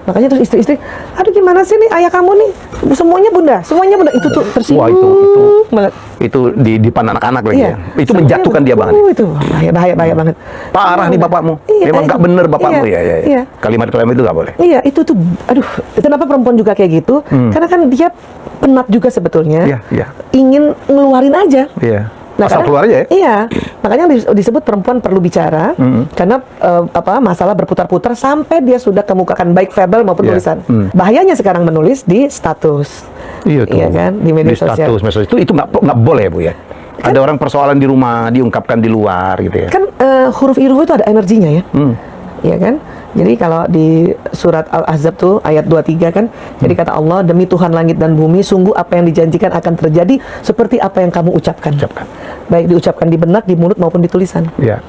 Makanya terus istri-istri, aduh gimana sih nih ayah kamu nih, semuanya bunda, itu tuh tersinggung. Wah, banget. itu di depan anak-anak lagi Iya. ya. Itu Semuanya menjatuhkan dia banget. Itu bahaya banget. Parah nih bapakmu. Memang nggak bener bapakmu ya. Iya. Kalimat-kalimat itu nggak boleh. Iya, itu tuh, aduh, kenapa perempuan juga kayak gitu? Karena kan dia penat juga sebetulnya, Iya, iya. ingin ngeluarin aja. Iya. Nah, Asal karena- keluar aja ya. Iya, makanya disebut perempuan perlu bicara, karena masalah berputar-putar sampai dia sudah kemukakan baik verbal maupun Iya. tulisan. Bahayanya sekarang menulis di status, Iya tuh. iya kan, di media sosial. Status, medsos itu nggak boleh Bu ya. Ada orang persoalan di rumah diungkapkan di luar gitu ya. Kan huruf itu ada energinya ya, iya kan. Jadi kalau di surat Al-Ahzab tuh ayat 23 kan, jadi kata Allah, demi Tuhan langit dan bumi, sungguh apa yang dijanjikan akan terjadi seperti apa yang kamu ucapkan. Baik diucapkan di benak, di mulut maupun di tulisan. Iya.